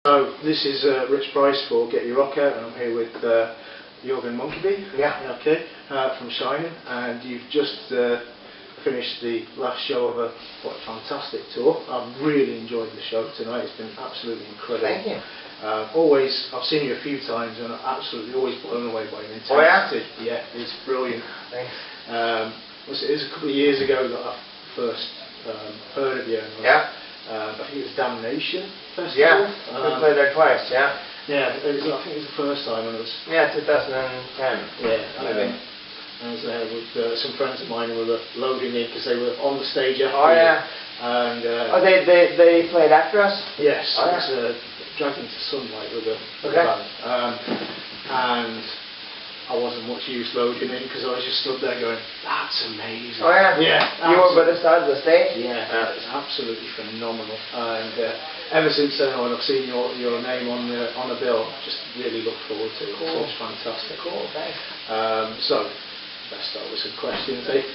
So this is Rich Price for Get Your Rock Out, and I'm here with Jürgen Monkey. Yeah. Okay. From Shining, and you've just finished the last show of a fantastic tour. I've really enjoyed the show tonight. It's been absolutely incredible. Thank you. I've seen you a few times, and I'm absolutely always blown away by your intensity. Oh yeah? Yeah, it's brilliant. Thanks. It was a couple of years ago that I first heard of you. Yeah. I think it was Damnation Festival. Yeah, we played there twice, yeah. Yeah, I think it was the first time when it was... Yeah, 2010. Yeah, maybe. I was there with some friends of mine who were loading in because they were on the stage after. Oh yeah. And they played after us? Yes, oh, it was Dragged Into Sunlight with the band. And I wasn't much use loading in because I was just stood there going, that's amazing. Oh yeah? Yeah. You were by the side of the stage? Yeah, it's absolutely phenomenal. And ever since then on, I've seen your name on the bill. Just really look forward to it. Cool. So it's fantastic. Cool, thanks. So let's start with some questions, eh?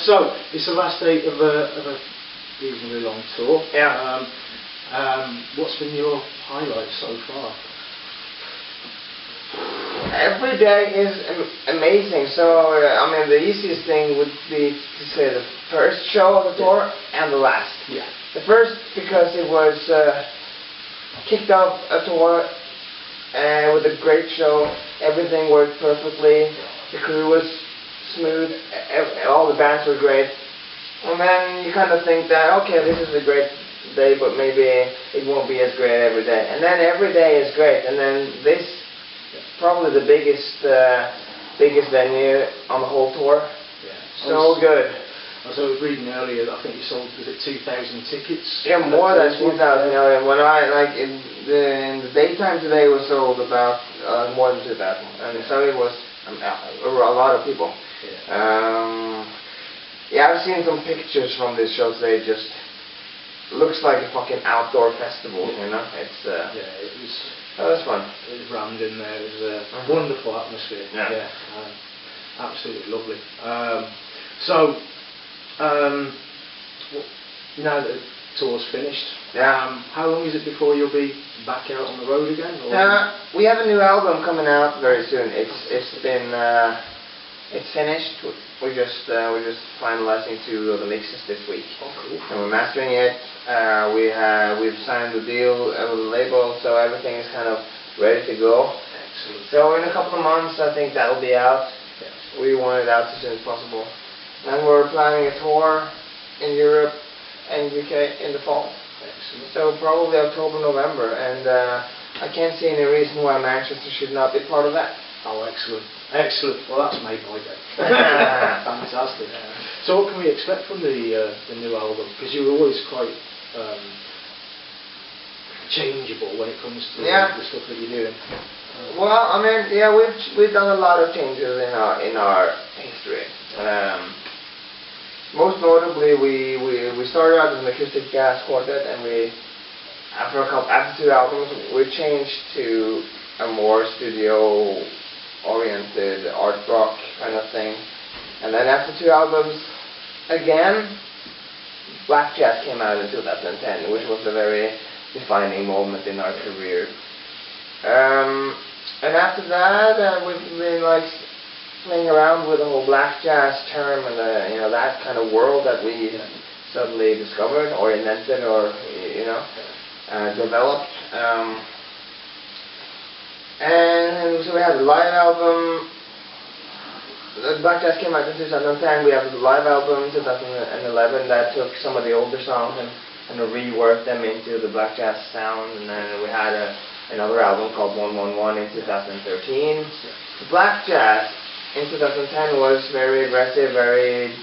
So it's the last day of a reasonably long tour. Yeah. What's been your highlight so far? Every day is amazing. So I mean, the easiest thing would be to say the first show of the tour and the last. Yeah. The first because it was kicked off a tour with a great show. Everything worked perfectly. The crew was smooth. All the bands were great. And then you kind of think that, okay, this is a great day, but maybe it won't be as great every day. And then every day is great. And then this, probably the biggest venue on the whole tour. Yeah. So good. As I was reading earlier, that I think you sold, was it 2,000 tickets? Yeah, more than 2,000. When I in the daytime today was sold about more than 2,000, and so it was a lot of people. Yeah. Yeah, I've seen some pictures from this show today. Just looks like a fucking outdoor festival, you know. It's yeah, it was. Oh, that's fun. It was rammed in there. It was a wonderful atmosphere. Yeah. Absolutely lovely. So, now that the tour's finished, how long is it before you'll be back out on the road again? Or? We have a new album coming out very soon. It's finished. We're just finalizing 2 of the mixes this week. Oh, cool. And we're mastering it. We've signed the deal with the label, so everything is kind of ready to go. Excellent. So in a couple of months, I think that'll be out. Yeah. We want it out as soon as possible. And we're planning a tour in Europe and UK in the fall. Excellent. So probably October, November, and I can't see any reason why Manchester should not be part of that. Oh, excellent. Excellent. Well, that's made my day. Fantastic. So what can we expect from the new album? Because you were always quite changeable when it comes to the stuff that you're doing. Well, I mean, yeah, we've done a lot of changes in our history. Most notably, we started out as an acoustic jazz quartet, and after 2 albums, we changed to a more studio-oriented art rock kind of thing. And then after 2 albums, again, Black Jazz came out in 2010, which was a very defining moment in our career. And after that, we've been like playing around with the whole Black Jazz term and that kind of world that we suddenly discovered or invented or developed. And so we had the live album. The Black Jazz came out in 2010. We have the live album in 2011 that took some of the older songs and reworked them into the Black Jazz sound. And then we had another album called 111 in 2013. The Black Jazz in 2010 was very aggressive, very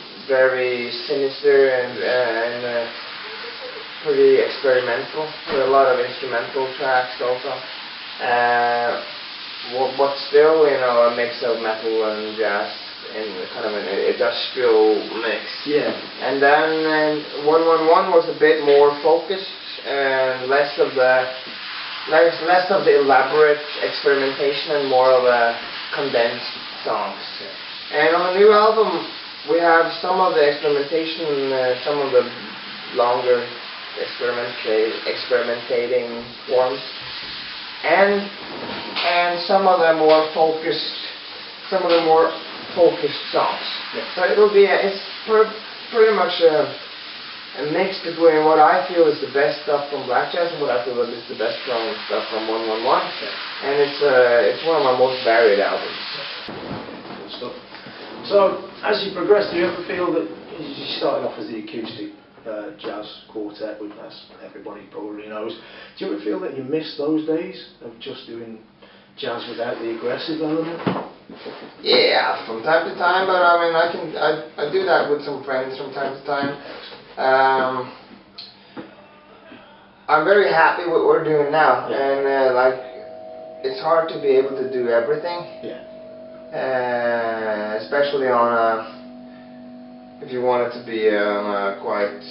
sinister, and pretty experimental. With a lot of instrumental tracks also. But still, a mix of metal and jazz in kind of an industrial mix. Yeah. And then 111 was a bit more focused and less of the elaborate experimentation and more of a condensed songs. Yeah. And on the new album, we have some of the experimentation, some of the longer experimentating forms, and some of the more focused songs. Yeah. So it'll be it's pretty much a mix between what I feel is the best stuff from black jazz and what I feel is the best stuff from 111. Yeah. And it's one of my most varied albums. Good stuff. So, as you progress, do you ever feel that you started off as the acoustic jazz quartet, which as everybody probably knows, do you ever feel that you miss those days of just doing jazz without the aggressive element? Yeah, from time to time, but I mean, I do that with some friends from time to time. I'm very happy with what we're doing now, and like, it's hard to be able to do everything. Yeah. Especially on if you want it to be on a quite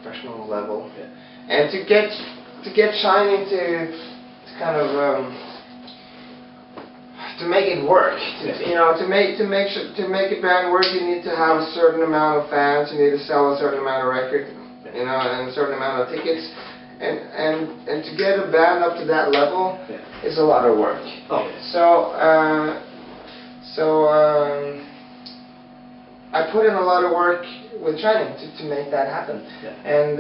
professional level. Yeah. And to get Shining to kind of to make it work, you know, to make a band work, you need to have a certain amount of fans, you need to sell a certain amount of records, you know, and a certain amount of tickets, and to get a band up to that level is a lot of work. Oh. So I put in a lot of work with Shining to make that happen, and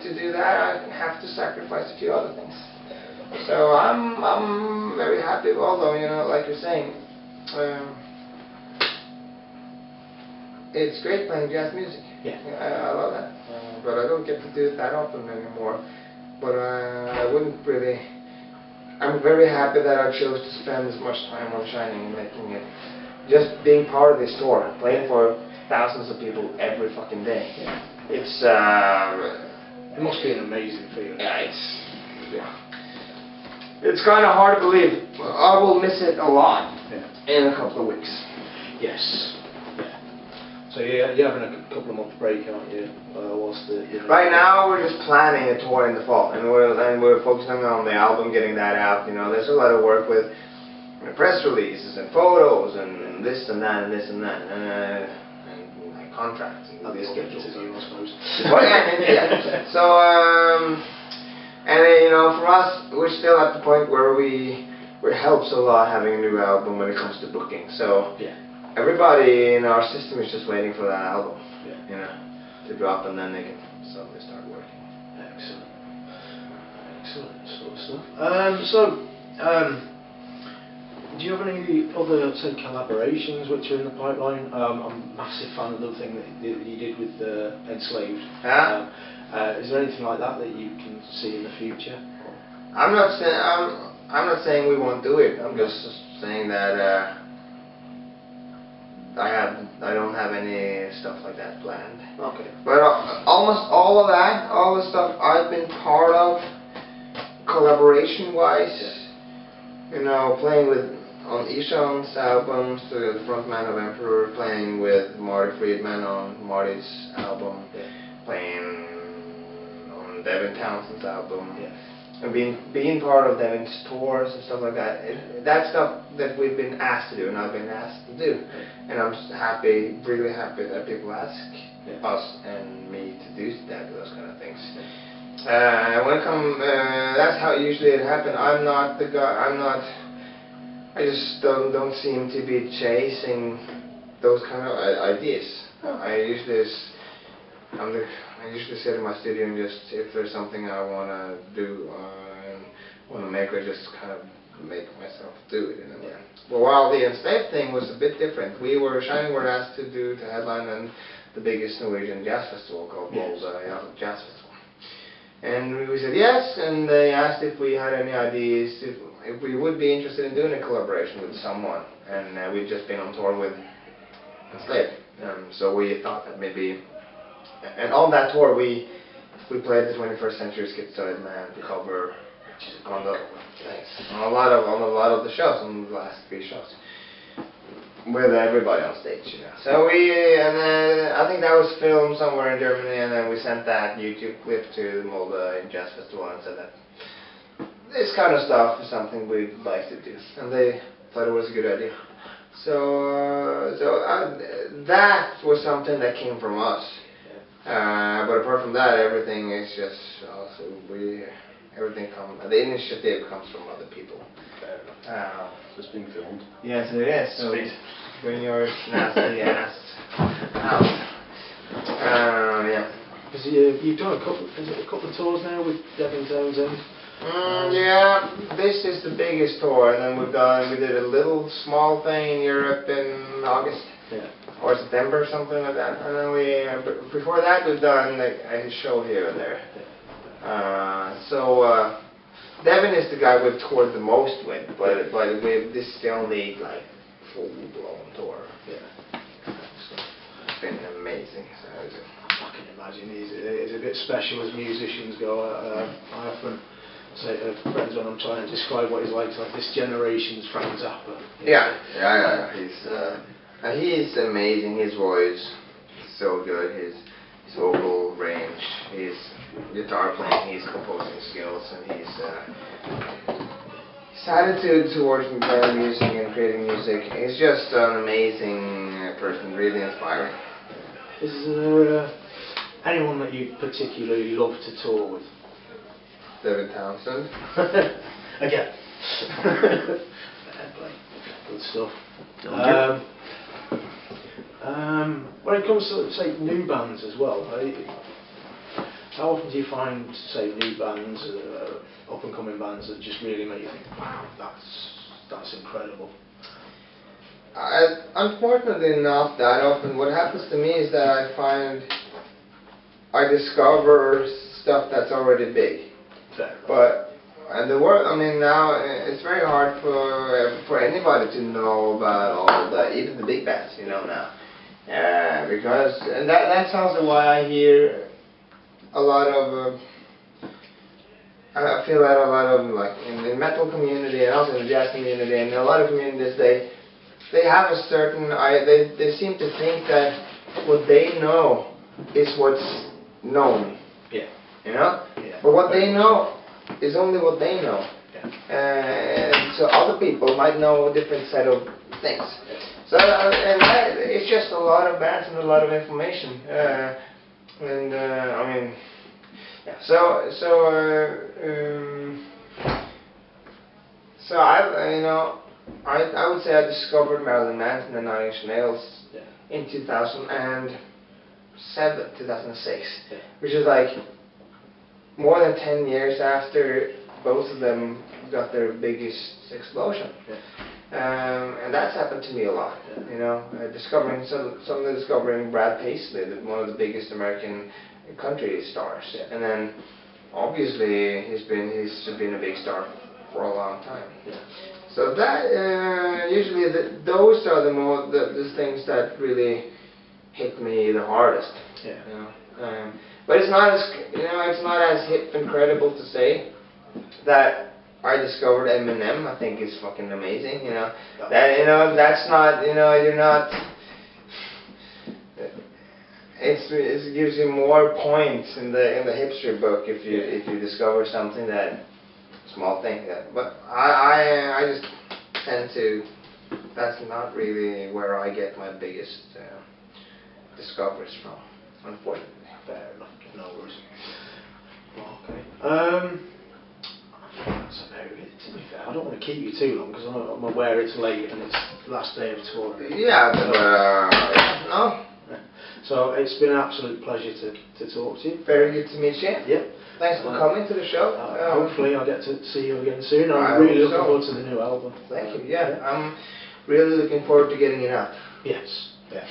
to do that I have to sacrifice a few other things. So I'm very happy, although, you know, like you're saying, it's great playing jazz music. Yeah. I love that, but I don't get to do it that often anymore. But I wouldn't really. I'm very happy that I chose to spend as much time on Shining and making it, just being part of this tour, playing for thousands of people every fucking day. Yeah. It's it must be an amazing feeling. Yeah, it's kind of hard to believe. I will miss it a lot in a couple of weeks. Yes. Yeah. So you're having a couple of months break, aren't you? Right now we're just planning a tour in the fall, and we're focusing on the album, getting that out. You know, there's a lot of work with press releases and photos and this and that and this and that and like contracts and this schedule. I suppose. Well, yeah. So and you know, for us, we're still at the point where it helps a lot having a new album when it comes to booking. So everybody in our system is just waiting for that album, you know, to drop, and then they can suddenly start working. Excellent sort of stuff. Do you have any other, say, collaborations which are in the pipeline? I'm a massive fan of the thing that you did with Enslaved. Yeah. Is there anything like that you can see in the future? I'm not saying we won't do it. I'm just saying that I don't have any stuff like that planned. Okay. But almost all of that, all the stuff I've been part of, collaboration-wise, you know, playing with on Ishan's albums, the frontman of Emperor, playing with Marty Friedman on Marty's album, playing on Devin Townsend's album, and being part of Devin's tours and stuff like that. That's stuff that we've been asked to do, and I've been asked to do, and I'm just happy, really happy that people ask us and me to do those kind of things. When it comes, that's how usually it happens. I'm not the guy. I just don't seem to be chasing those kind of ideas. I usually sit in my studio and just, if there's something I want to do and want to make, I just kind of make myself do it in a way. Well, while the Enslaved thing was a bit different, Shining were asked to headline in the biggest Norwegian jazz festival called Molde Jazz Festival. And we said yes, and they asked if we had any ideas, if we would be interested in doing a collaboration with someone. And we'd just been on tour with Enslaved. So we thought that maybe, and on that tour we played the 21st Century Schizoid Man cover on a lot of the shows, on the last 3 shows, with everybody on stage, you know. So I think that was filmed somewhere in Germany, and then we sent that YouTube clip to the Molde Jazz Festival and said that this kind of stuff is something we'd like to do, and they thought it was a good idea. So that was something that came from us. But apart from that, everything is just the initiative comes from other people. Fair enough. So it's being filmed. yes, it is. So Sweet. bring your nasty ass out. Yeah. Because you've done a couple of tours now with Devin Townsend. Yeah, this is the biggest tour, and then we did a little small thing in Europe in August. Yeah. Or September, something like that. And then before that we've done like a show here and there. Devin is the guy we've toured the most with, but this is the only like full-blown tour. Yeah. It's been amazing. I can imagine it's a bit special as musicians go. I often say to friends when I'm trying to describe what he's like this generation's Frank Zappa. Yeah. He's amazing. His voice is so good. His vocal range, his guitar playing, his composing skills, and his attitude towards playing music and creating music. He's just an amazing person, really inspiring. Is there anyone that you particularly love to tour with? Devin Townsend. Again. Good stuff. When it comes to, say, new bands as well, how often do you find, say, new bands, up-and-coming bands that just really make you think, wow, that's incredible? Unfortunately not that often. What happens to me is that I discover stuff that's already big. And the world, now it's very hard for anybody to know about even the big bands, now. Because and that's also why I hear a lot of I feel that a lot of like in the metal community and also in the jazz community and in a lot of communities they have a certain they seem to think that what they know is what's known. Yeah. Yeah. But what they know is only what they know. Yeah. And so other people might know a different set of things. So it's just a lot of bands and a lot of information. I would say I discovered Marilyn Manson and Nine Inch Nails in 2007, 2006, which is like more than 10 years after both of them got their biggest explosion. And that's happened to me a lot, discovering Brad Paisley, one of the biggest American country stars, and then obviously he's been a big star for a long time. So that usually those are the things that really hit me the hardest. But it's not as hip and credible to say that I discovered Eminem. I think it's fucking amazing. That's not. You're not. It gives you more points in the hipster book if you discover something that small thing. But I just tend to. That's not really where I get my biggest discoveries from, unfortunately. Fair enough. No worries. Okay. That's about it, to be fair. I don't want to keep you too long because I'm aware it's late and it's the last day of tour. Yeah, no. So it's been an absolute pleasure to talk to you. Very good to meet you. Yeah. Thanks for coming to the show. Hopefully I'll get to see you again soon. I'm really looking forward to the new album. Thank you. Yeah, I'm really looking forward to getting it out. Yes. Yeah.